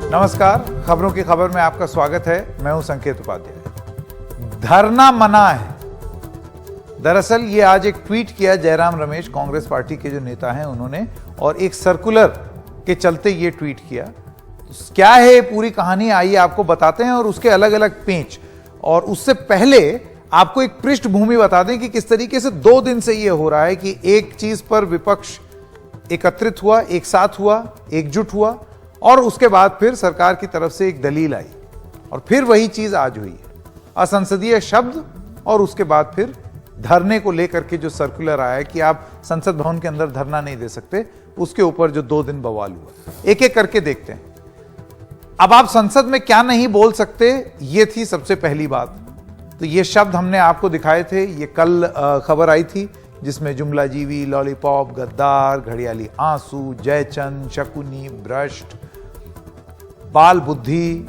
नमस्कार, खबरों की खबर में आपका स्वागत है। मैं हूं संकेत उपाध्याय। धरना मना है। दरअसल ये आज एक ट्वीट किया जयराम रमेश, कांग्रेस पार्टी के जो नेता हैं उन्होंने, और एक सर्कुलर के चलते ये ट्वीट किया। क्या है ये पूरी कहानी, आइए आपको बताते हैं, और उसके अलग अलग पेंच। और उससे पहले आपको एक पृष्ठभूमि बता दें कि किस तरीके से 2 दिन से ये हो रहा है कि एक चीज पर विपक्ष एकत्रित हुआ, एक साथ हुआ, एकजुट हुआ, और उसके बाद फिर सरकार की तरफ से एक दलील आई, और फिर वही चीज आज हुई है। असंसदीय शब्द, और उसके बाद फिर धरने को लेकर के जो सर्कुलर आया कि आप संसद भवन के अंदर धरना नहीं दे सकते, उसके ऊपर जो 2 दिन बवाल हुआ। एक एक करके देखते हैं। अब आप संसद में क्या नहीं बोल सकते, ये थी सबसे पहली बात। तो ये शब्द हमने आपको दिखाए थे, ये कल खबर आई थी, जिसमें जुमलाजीवी, लॉलीपॉप, गद्दार, घड़ियाली आंसू, जयचंद, शकुनी, भ्रष्ट, बाल बुद्धि,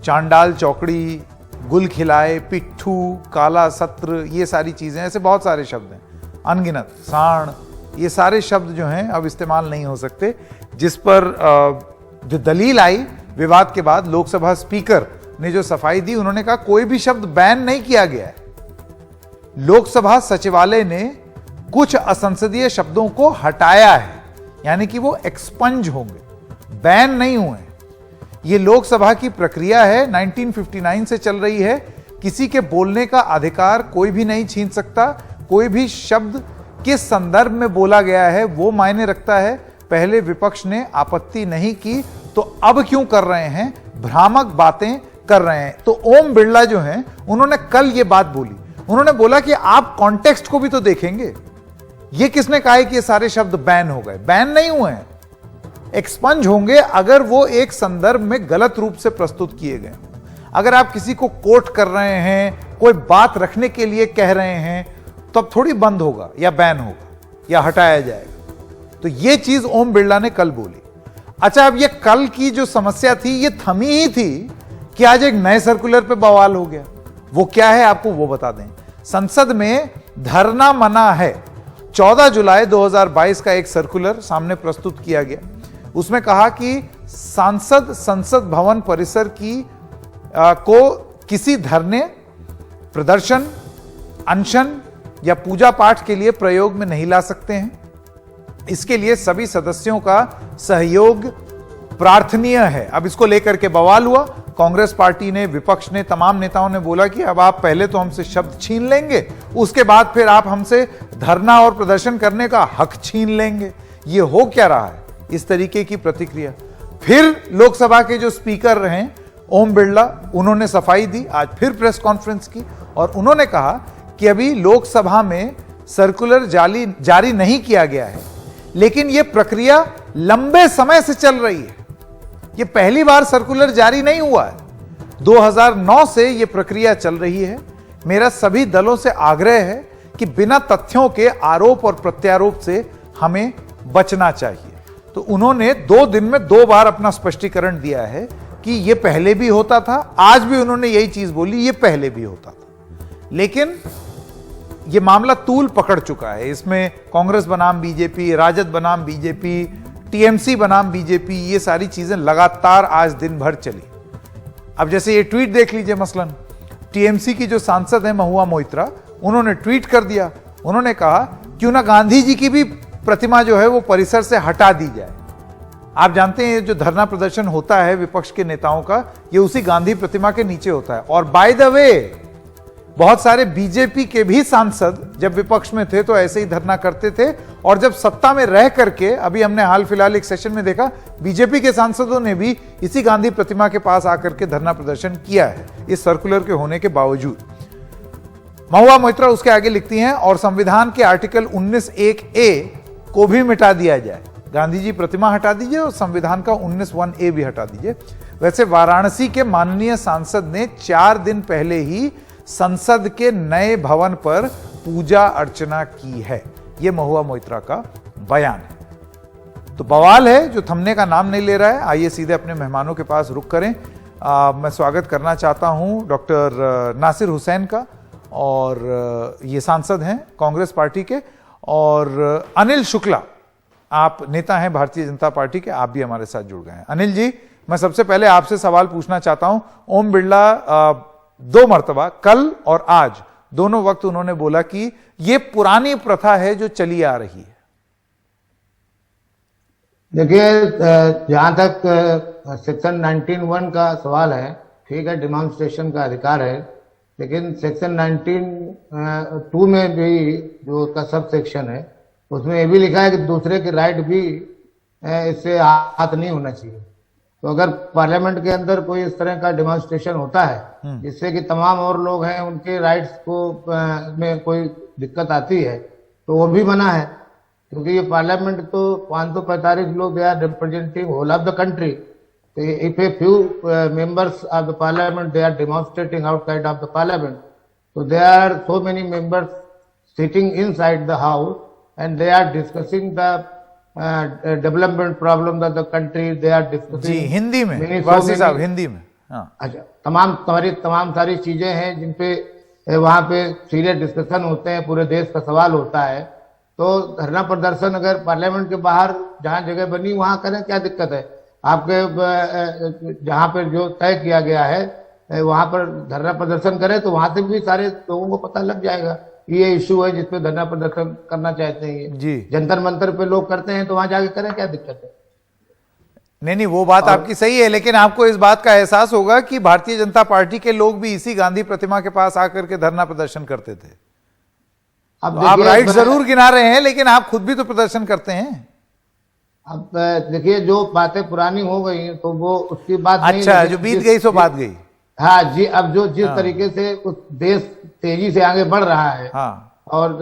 चांडाल चौकड़ी, गुल खिलाए, पिट्ठू, काला सत्र, ये सारी चीजें, ऐसे बहुत सारे शब्द हैं, अनगिनत, साण, ये सारे शब्द जो हैं अब इस्तेमाल नहीं हो सकते। जिस पर जो दलील आई विवाद के बाद, लोकसभा स्पीकर ने जो सफाई दी, उन्होंने कहा कोई भी शब्द बैन नहीं किया गया है। लोकसभा सचिवालय ने कुछ असंसदीय शब्दों को हटाया है, यानी कि वो एक्सपंज होंगे, बैन नहीं हुए। ये लोकसभा की प्रक्रिया है, 1959 से चल रही है। किसी के बोलने का अधिकार कोई भी नहीं छीन सकता। कोई भी शब्द किस संदर्भ में बोला गया है वो मायने रखता है। पहले विपक्ष ने आपत्ति नहीं की, तो अब क्यों कर रहे हैं, भ्रामक बातें कर रहे हैं। तो ओम बिरला जो हैं, उन्होंने कल ये बात बोली। उन्होंने बोला कि आप कॉन्टेक्स्ट को भी तो देखेंगे। ये किसने कहा है कि ये सारे शब्द बैन हो गए? बैन नहीं हुए हैं, एक्सपंज होंगे अगर वो एक संदर्भ में गलत रूप से प्रस्तुत किए गए। अगर आप किसी को कोट कर रहे हैं, कोई बात रखने के लिए कह रहे हैं, तो अब थोड़ी बंद होगा या बैन होगा या हटाया जाएगा। तो ये चीज ओम बिरला ने कल बोली। अच्छा, अब ये कल की जो समस्या थी, ये थमी ही थी कि आज एक नए सर्कुलर पे बवाल हो गया। वो क्या है आपको वो बता दें। संसद में धरना मना है। 14 जुलाई 2022 का एक सर्कुलर सामने प्रस्तुत किया गया। उसमें कहा कि सांसद संसद भवन परिसर को किसी धरने, प्रदर्शन, अनशन या पूजा पाठ के लिए प्रयोग में नहीं ला सकते हैं। इसके लिए सभी सदस्यों का सहयोग प्रार्थनीय है। अब इसको लेकर के बवाल हुआ। कांग्रेस पार्टी ने, विपक्ष ने, तमाम नेताओं ने बोला कि अब आप पहले तो हमसे शब्द छीन लेंगे, उसके बाद फिर आप हमसे धरना और प्रदर्शन करने का हक छीन लेंगे। ये हो क्या रहा है, इस तरीके की प्रतिक्रिया। फिर लोकसभा के जो स्पीकर रहे ओम बिरला, उन्होंने सफाई दी, आज फिर प्रेस कॉन्फ्रेंस की, और उन्होंने कहा कि अभी लोकसभा में सर्कुलर जारी नहीं किया गया है, लेकिन यह प्रक्रिया लंबे समय से चल रही है। यह पहली बार सर्कुलर जारी नहीं हुआ है, 2009 से यह प्रक्रिया चल रही है। मेरा सभी दलों से आग्रह है कि बिना तथ्यों के आरोप और प्रत्यारोप से हमें बचना चाहिए। तो उन्होंने 2 दिन में 2 बार अपना स्पष्टीकरण दिया है कि यह पहले भी होता था। आज भी उन्होंने यही चीज बोली, यह पहले भी होता था, लेकिन यह मामला तूल पकड़ चुका है। इसमें कांग्रेस बनाम बीजेपी, राजद बनाम बीजेपी, टीएमसी बनाम बीजेपी, ये सारी चीजें लगातार आज दिन भर चली। अब जैसे ये ट्वीट देख लीजिए, मसलन टीएमसी की जो सांसद है महुआ मोइत्रा, उन्होंने ट्वीट कर दिया। उन्होंने कहा क्यों ना गांधी जी की भी प्रतिमा जो है वो परिसर से हटा दी जाए। आप जानते हैं जो धरना प्रदर्शन होता है विपक्ष के नेताओं का, ये उसी गांधी प्रतिमा के नीचे होता है। और बाय द वे, बहुत सारे बीजेपी के भी सांसद जब विपक्ष में थे तो ऐसे ही धरना करते थे, और जब सत्ता में रह करके, अभी हमने हाल फिलहाल एक सेशन में देखा, बीजेपी के सांसदों ने भी इसी गांधी प्रतिमा के पास आकर के धरना प्रदर्शन किया है, इस सर्कुलर के होने के बावजूद। महुआ मोइत्रा उसके आगे लिखती हैं, और संविधान के आर्टिकल 19(1)(a) को भी मिटा दिया जाए। गांधी जी प्रतिमा हटा दीजिए और संविधान का 19(1)(a) भी हटा दीजिए। वैसे वाराणसी के माननीय सांसद ने 4 दिन पहले ही संसद के नए भवन पर पूजा अर्चना की है। यह महुआ मोइत्रा का बयान है। तो बवाल है जो थमने का नाम नहीं ले रहा है। आइए सीधे अपने मेहमानों के पास रुख करें। मैं स्वागत करना चाहता हूं डॉक्टर नासिर हुसैन का, और ये सांसद हैं कांग्रेस पार्टी के, और अनिल शुक्ला, आप नेता हैं भारतीय जनता पार्टी के, आप भी हमारे साथ जुड़ गए हैं। अनिल जी, मैं सबसे पहले आपसे सवाल पूछना चाहता हूं। ओम बिरला 2 मर्तबा, कल और आज, दोनों वक्त उन्होंने बोला कि यह पुरानी प्रथा है जो चली आ रही है। देखिए, जहां तक सेक्शन 19(1) का सवाल है, ठीक है, डिमॉन्स्ट्रेशन का अधिकार है, लेकिन सेक्शन 19(2) में भी जो उसका सब सेक्शन है, उसमें ये भी लिखा है कि दूसरे के राइट भी इससे हाथ नहीं होना चाहिए। तो अगर पार्लियामेंट के अंदर कोई इस तरह का डिमॉन्स्ट्रेशन होता है जिससे कि तमाम और लोग हैं उनके राइट्स को में कोई दिक्कत आती है, तो वो भी मना है, क्योंकि ये पार्लियामेंट तो 545 लोग, they are representing whole of the country. If a few members of the parliament they are demonstrating outside of the parliament, तो they are so many members sitting inside the house and they are discussing the development problem of the country, they are discussing. जी, हिंदी में वासी साहब, हिंदी में। हाँ, अच्छा, तमाम सारी चीजें हैं जिनपे वहां पे सीरियस डिस्कशन होते हैं, पूरे देश का सवाल होता है। तो धरना प्रदर्शन अगर पार्लियामेंट के बाहर जहां जगह बनी वहां करें, क्या दिक्कत है? आपके जहां पर जो तय किया गया है वहां पर धरना प्रदर्शन करें, तो वहां से भी सारे लोगों को पता लग जाएगा ये इशू है जिसपे धरना प्रदर्शन करना चाहते हैं। जी, जंतर मंतर पे लोग करते हैं, तो वहां जाके करें, क्या दिक्कत है? नहीं, वो बात आपकी सही है, लेकिन आपको इस बात का एहसास होगा कि भारतीय जनता पार्टी के लोग भी इसी गांधी प्रतिमा के पास आकर के धरना प्रदर्शन करते थे। अब आप राइट जरूर गिना रहे हैं, लेकिन आप खुद भी तो प्रदर्शन करते हैं। अब देखिए, जो बातें पुरानी हो गई तो वो उसकी बात नहीं। अच्छा, जो बीत गई सो बात गई। हाँ जी, अब जो जिस तरीके से उस देश तेजी से आगे बढ़ रहा है, हाँ, और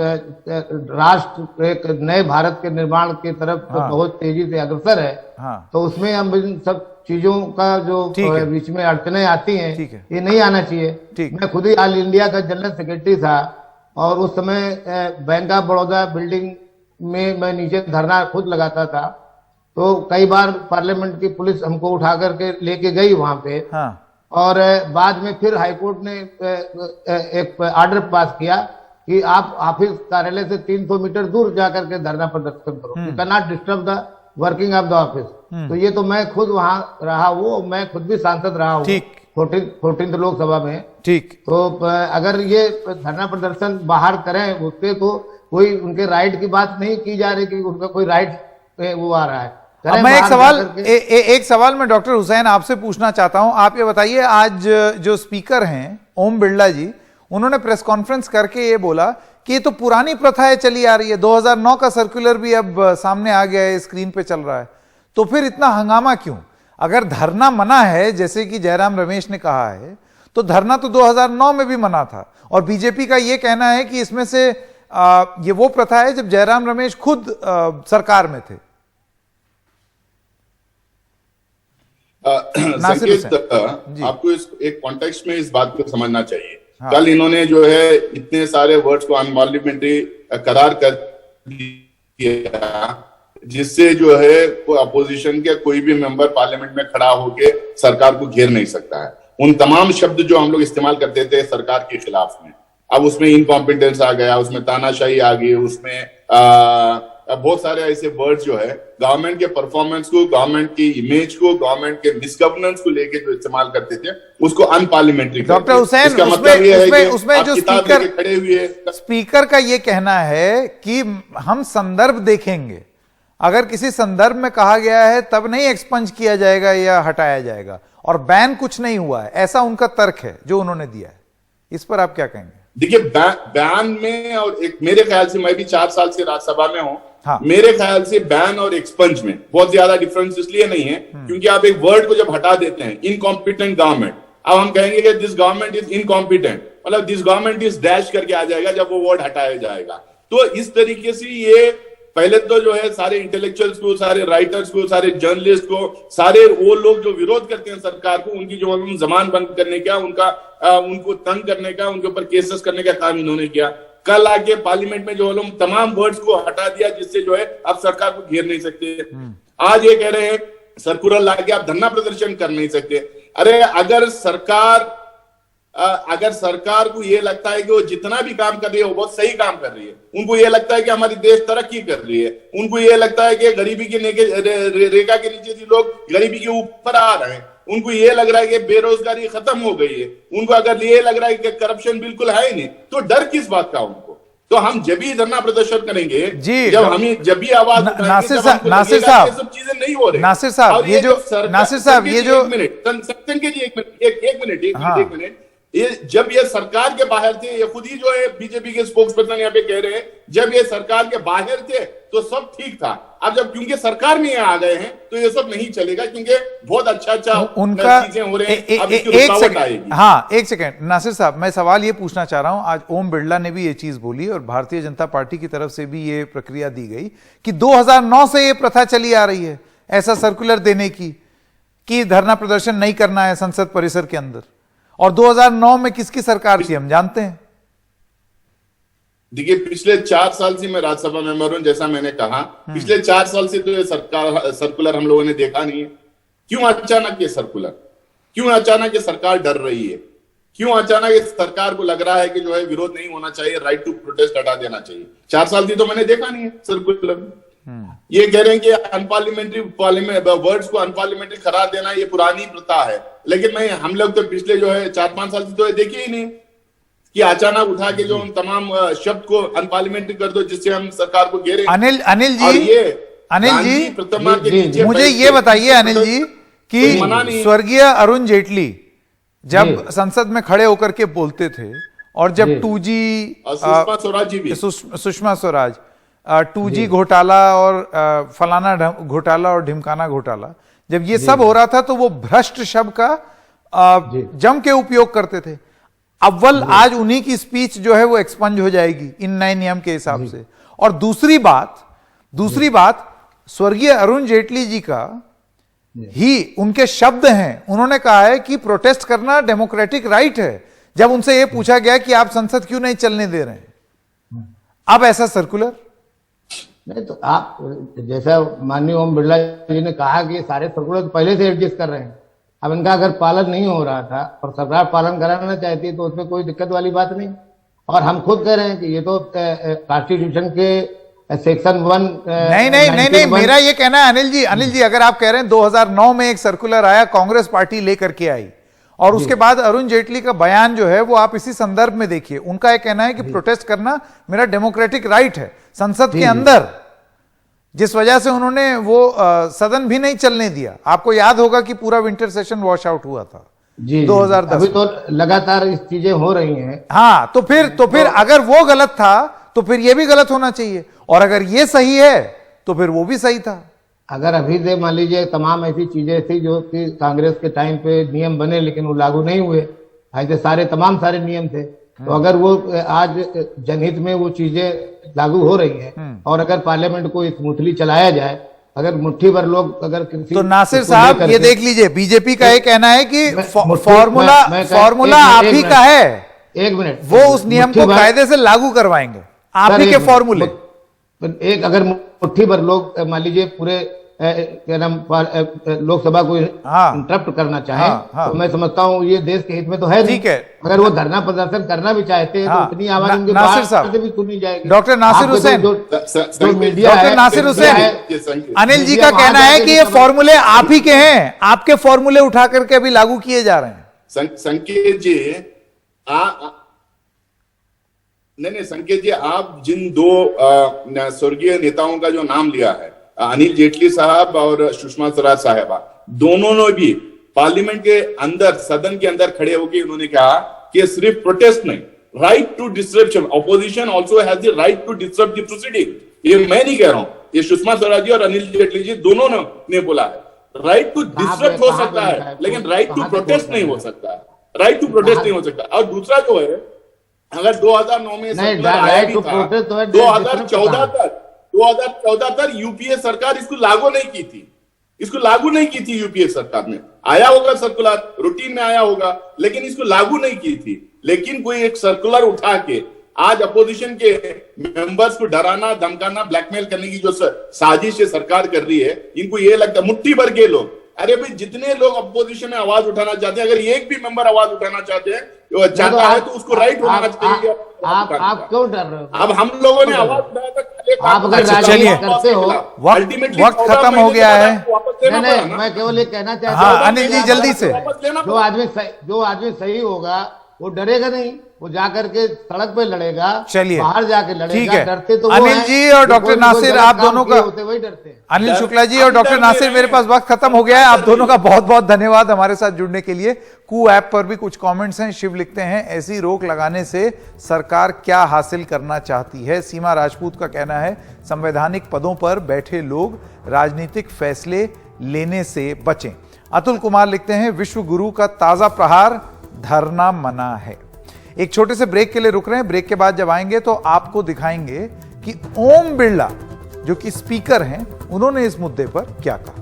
राष्ट्र एक नए भारत के निर्माण की तरफ बहुत तेजी से अग्रसर है, हाँ, तो उसमें हम इन सब चीजों का जो बीच में अड़चने आती हैं, ये नहीं आना चाहिए। मैं खुद ही ऑल इंडिया का जनरल सेक्रेटरी था, और उस समय बैंक ऑफ बड़ौदा बिल्डिंग में मैं नीचे धरना खुद लगाता था। तो कई बार पार्लियामेंट की पुलिस हमको उठा करके लेके गई वहां पे, हाँ, और बाद में फिर हाईकोर्ट ने एक ऑर्डर पास किया कि आप ऑफिस कार्यालय से 300 मीटर दूर जाकर के धरना प्रदर्शन करो, you can not disturb the working of the office. तो ये तो मैं खुद वहां रहा हूँ, मैं खुद भी सांसद रहा हूँ 14th लोकसभा में। ठीक, तो अगर ये धरना प्रदर्शन बाहर करें उससे, तो कोई उनके राइट की बात नहीं की जा रही कि उनका कोई राइट वो आ रहा है। मैं एक सवाल मैं डॉक्टर हुसैन आपसे पूछना चाहता हूं। आप ये बताइए, आज जो स्पीकर हैं ओम बिरला जी, उन्होंने प्रेस कॉन्फ्रेंस करके ये बोला कि ये तो पुरानी प्रथाएं चली आ रही है, 2009 का सर्कुलर भी अब सामने आ गया है, स्क्रीन पे चल रहा है, तो फिर इतना हंगामा क्यों? अगर धरना मना है, जैसे कि जयराम रमेश ने कहा है, तो धरना तो 2009 में भी मना था। और बीजेपी का यह कहना है कि इसमें से ये वो प्रथा है जब जयराम रमेश खुद सरकार में थे। संकेत, आपको इस एक कॉन्टेक्स्ट में इस बात को समझना चाहिए। हाँ। कल इन्होंने जो है इतने सारे वर्ड्स को अनपार्लियामेंट्री करार कर दिया, जिससे जो है अपोजिशन के कोई भी मेंबर पार्लियामेंट में खड़ा होकर सरकार को घेर नहीं सकता है। उन तमाम शब्द जो हम लोग इस्तेमाल करते थे सरकार के खिलाफ में, अब उसमें इनकॉम्पिटेंस आ गया, उसमें तानाशाही आ गई, उसमें बहुत सारे ऐसे वर्ड्स जो है गवर्नमेंट के परफॉर्मेंस को, गवर्नमेंट की इमेज को, गवर्नमेंट के मिसगवर्नेंस को लेके जो इस्तेमाल करते थे, उसको अनपार्लियामेंट्री। डॉक्टर हुसैन, उसमें जो स्पीकर का ये कहना है कि हम संदर्भ देखेंगे, अगर किसी संदर्भ में कहा गया है तब नहीं एक्सपंज किया जाएगा या हटाया जाएगा, और बैन कुछ नहीं हुआ है, ऐसा उनका तर्क है जो उन्होंने दिया है। इस पर आप क्या कहेंगे? देखिए, बैन में और एक, मेरे ख्याल से, मैं भी 4 साल से राज्यसभा में हूं, हाँ। मेरे ख्याल से बैन और एक्सपंज में बहुत ज्यादा डिफरेंस इसलिए नहीं है क्योंकि आप एक वर्ड को जब हटा देते हैं, इनकॉम्पिटेंट गवर्नमेंट, अब हम कहेंगे कि दिस गवर्नमेंट इज इनकॉम्पिटेंट, मतलब दिस गवर्नमेंट इज डैश करके आ जाएगा जब वो वर्ड हटाया जाएगा। तो इस तरीके से ये पहले तो जो है सारे इंटेलेक्चुअल्स को, सारे राइटर्स को, सारे जर्नलिस्ट को, सारे वो लोग जो विरोध करते हैं सरकार को, उनकी जो जबान बंद करने का, उनको तंग करने का, उनके ऊपर केसेस करने का काम इन्होंने किया। कल आके पार्लियामेंट में जो लोग तमाम वर्ड्स को हटा दिया, जिससे जो है अब सरकार को घेर नहीं सकते। आज ये कह रहे हैं सर्कुलर लाके आप धरना प्रदर्शन कर नहीं सकते। अरे अगर सरकार अगर सरकार को ये लगता है कि वो जितना भी काम कर रही है वो बहुत सही काम कर रही है, उनको ये लगता है कि हमारी देश तरक्की कर रही है, उनको ये लगता है कि गरीबी की रेखा के नीचे से लोग गरीबी के ऊपर आ रहे हैं, उनको ये लग रहा है कि बेरोजगारी खत्म हो गई है, उनको अगर ये लग रहा है कि करप्शन बिल्कुल है ही नहीं, तो डर किस बात का उनको? तो हम जब भी धरना प्रदर्शन करेंगे, जब भी आवाज नासिर साहब, ये सब चीजें नहीं हो रही। नासिर साहब, ये जो नासिर साहब, ये जो एक मिनट, ये जब ये सरकार के बाहर थे, ये खुद ही जो है बीजेपी के स्पोक्स पर्सन यहाँ पे कह रहे हैं, जब ये सरकार के बाहर थे तो सब ठीक था, अब जब क्योंकि सरकार में आ गए हैं तो ये सब नहीं चलेगा, क्योंकि बहुत अच्छा उनका चीजें हो रहे हैं, अब इसकी रुकावट आएगी। हाँ, एक सेकंड नासिर साहब, मैं सवाल ये पूछना चाह रहा हूं, आज ओम बिरला ने भी ये चीज बोली और भारतीय जनता पार्टी की तरफ से भी ये प्रक्रिया दी गई कि 2009 से ये प्रथा चली आ रही है ऐसा सर्कुलर देने की कि धरना प्रदर्शन नहीं करना है संसद परिसर के अंदर, और 2009 में किसकी सरकार थी हम जानते हैं। देखिए, पिछले 4 साल से मैं राज्यसभा मेंबर हूं, जैसा मैंने कहा, पिछले 4 साल से तो ये सर्कुलर हम लोगों ने देखा नहीं है। क्यों अचानक ये सर्कुलर, क्यों अचानक ये सरकार डर रही है, क्यों अचानक ये सरकार को लग रहा है कि जो है विरोध नहीं होना चाहिए, राइट टू प्रोटेस्ट हटा देना चाहिए? 4 साल से तो मैंने देखा नहीं है सर्कुलर। ये कह रहे हैं कि अनपार्लियामेंट्री वर्ड्स को अनपार्लियामेंट्री करार देना ये पुरानी प्रथा है, लेकिन हम लोग तो पिछले जो है 4-5 साल से तो देखे ही नहीं कि अचानक उठा के जो तमाम शब्द को अनपार्लियामेंट्री कर दो, जिससे हम सरकार को घेरे। अनिल जी, प्रतिमा के नीचे मुझे ये बताइए अनिल जी कि स्वर्गीय अरुण जेटली जब संसद में खड़े होकर के बोलते थे और जब 2G सुषमा स्वराज 2G घोटाला और फलाना घोटाला और ढिमकाना घोटाला, जब ये सब हो रहा था तो वो भ्रष्ट शब्द का जम के उपयोग करते थे। अव्वल आज उन्हीं की स्पीच जो है वो एक्सपंज हो जाएगी इन नए नियम के हिसाब से, और दूसरी बात स्वर्गीय अरुण जेटली जी का ही उनके शब्द हैं, उन्होंने कहा है कि प्रोटेस्ट करना डेमोक्रेटिक राइट है, जब उनसे यह पूछा गया कि आप संसद क्यों नहीं चलने दे रहे हैं। अब ऐसा सर्कुलर नहीं, तो आप जैसा माननीय ओम बिरला जी ने कहा कि सारे सर्कुलर तो पहले से एडजस्ट कर रहे हैं, अब इनका अगर पालन नहीं हो रहा था और सरकार पालन कराना चाहती है तो उसमें कोई दिक्कत वाली बात नहीं। और हम खुद कह रहे हैं कि ये तो कॉन्स्टिट्यूशन के सेक्शन 1 नहीं, मेरा ये कहना है अनिल जी, अगर आप कह रहे हैं 2009 में एक सर्कुलर आया, कांग्रेस पार्टी लेकर के आई, और उसके बाद अरुण जेटली का बयान जो है वो आप इसी संदर्भ में देखिए, उनका यह कहना है कि प्रोटेस्ट करना मेरा डेमोक्रेटिक राइट है संसद के अंदर, जिस वजह से उन्होंने वो सदन भी नहीं चलने दिया। आपको याद होगा कि पूरा विंटर सेशन वॉश आउट हुआ था 2010। अभी तो लगातार इस चीजें हो रही हैं। हाँ, तो फिर अगर वो गलत था तो फिर ये भी गलत होना चाहिए, और अगर ये सही है तो फिर वो भी सही था। अगर अभी से मान लीजिए तमाम ऐसी चीजें थी जो कि कांग्रेस के टाइम पे नियम बने लेकिन वो लागू नहीं हुए, ऐसे तमाम सारे नियम थे, तो अगर वो आज जनहित में वो चीजें लागू हो रही हैं और अगर पार्लियामेंट को स्मूथली चलाया जाए, अगर मुट्ठी भर लोग अगर तो नासिर साहब ये देख लीजिए, बीजेपी का ये कहना है कि फॉर्मूला आप ही का है, 1 मिनट, वो उस नियम को कायदे से लागू करवाएंगे, आप ही के फॉर्मूले। एक अगर मुट्ठी भर लोग मान लीजिए पूरे क्या नाम लोकसभा को इंटरप्ट करना चाहे, तो मैं समझता हूँ ये देश के हित में तो है। ठीक है, अगर वो धरना प्रदर्शन करना भी चाहते हैं तो इतनी आवाज उनके बाहर से भी सुनी जाएगी। डॉक्टर नासिर हुसैन, डॉक्टर नासिर हुसैन, अनिल जी का कहना है कि ये फॉर्मूले आप ही के हैं, आपके फॉर्मूले उठा करके अभी लागू किए जा रहे हैं। संकेत जी नहीं, संकेत जी, आप जिन 2 स्वर्गीय नेताओं का जो नाम लिया है, अनिल जेटली साहब और सुषमा स्वराज साहबा, दोनों ने भी पार्लियामेंट के अंदर, सदन के अंदर खड़े होकर उन्होंने कहा कि सिर्फ प्रोटेस्ट नहीं, right to disruption, opposition also has the right to disrupt the proceeding. ये मैं नहीं कह रहा हूं, ये सुषमा स्वराज जी और अनिल जेटली जी दोनों ने बोला है। राइट टू डिसरप्ट हो सकता है लेकिन राइट टू प्रोटेस्ट नहीं हो सकता है, राइट टू प्रोटेस्ट नहीं हो सकता। और दूसरा जो है, अगर 2009 में आया भी था, 2014 तक यूपीए सरकार इसको लागू नहीं की थी, यूपीए सरकार ने आया होगा सर्कुलर, रूटीन में आया होगा, लेकिन इसको लागू नहीं की थी। लेकिन कोई एक सर्कुलर उठा के आज अपोजिशन के मेंबर्स को डराना, धमकाना, ब्लैकमेल करने की जो साजिश सरकार कर रही है, इनको ये लगता है मुट्ठी भर के लोग, अरे भाई जितने लोग अपोजिशन में आवाज उठाना चाहते हैं, अगर एक भी मेंबर आवाज उठाना चाहते हैं चाहता है तो उसको राइट होना चाहिए। आप क्यों डर रहे हो? अब हम लोगों ने आवाज उठाया था, आप अगर राजनीति करते हो, वक्त खत्म हो गया है। नहीं, मैं केवल ये कहना चाहता हूँ, हाँ अनिल जी जल्दी से, जो आदमी सही होगा वो डरेगा नहीं, वो जाकर के सड़क पे लड़ेगा, चलिए बाहर जाके लड़ेगा। ठीक है। डरते तो अनिल जी और डॉक्टर नासिर, आप दोनों का, होते वही डरते हैं। अनिल शुक्ला जी और डॉक्टर नासिर, मेरे पास वक्त खत्म हो गया है। आप दोनों का बहुत बहुत धन्यवाद हमारे साथ जुड़ने के लिए। कू ऐप पर भी कुछ कमेंट्स हैं। शिव लिखते हैं, ऐसी रोक लगाने से सरकार क्या हासिल करना चाहती है। सीमा राजपूत का कहना है, संवैधानिक पदों पर बैठे लोग राजनीतिक फैसले लेने से बचें। अतुल कुमार लिखते हैं, विश्व गुरु का ताजा प्रहार, धरना मना है। एक छोटे से ब्रेक के लिए रुक रहे हैं। ब्रेक के बाद जब आएंगे तो आपको दिखाएंगे कि ओम बिरला जो कि स्पीकर हैं, उन्होंने इस मुद्दे पर क्या कहा।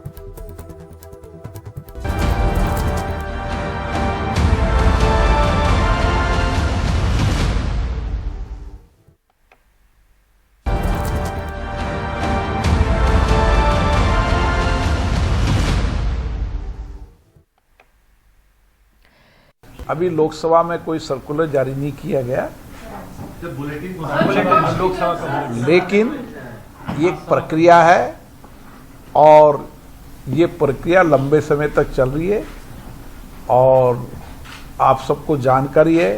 अभी लोकसभा में कोई सर्कुलर जारी नहीं किया गया, लेकिन ये एक प्रक्रिया है और ये प्रक्रिया लंबे समय तक चल रही है। और आप सबको जानकारी है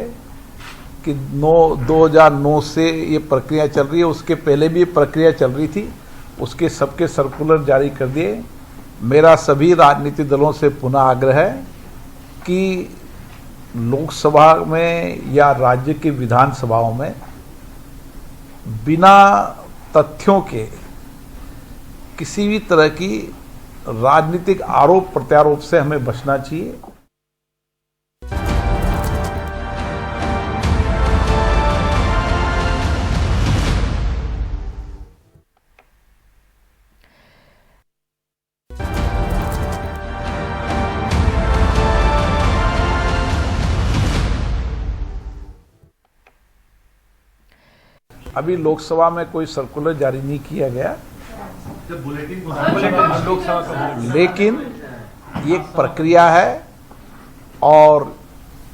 कि 2009 से ये प्रक्रिया चल रही है। उसके पहले भी ये प्रक्रिया चल रही थी, उसके सबके सर्कुलर जारी कर दिए। मेरा सभी राजनीतिक दलों से पुनः आग्रह है कि लोकसभा में या राज्य की विधानसभाओं में बिना तथ्यों के किसी भी तरह की राजनीतिक आरोप प्रत्यारोप से हमें बचना चाहिए। अभी लोकसभा में कोई सर्कुलर जारी नहीं किया गया, लेकिन ये एक प्रक्रिया है और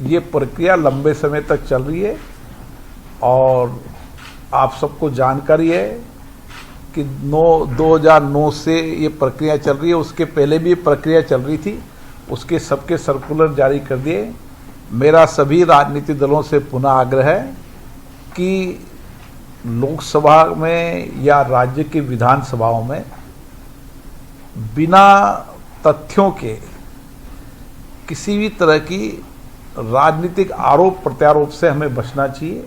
ये प्रक्रिया लंबे समय तक चल रही है। और आप सबको जानकारी है कि 2009 से ये प्रक्रिया चल रही है। उसके पहले भी ये प्रक्रिया चल रही थी, उसके सबके सर्कुलर जारी कर दिए। मेरा सभी राजनीतिक दलों से पुनः आग्रह है कि लोकसभा में या राज्य की विधानसभाओं में बिना तथ्यों के किसी भी तरह की राजनीतिक आरोप प्रत्यारोप से हमें बचना चाहिए।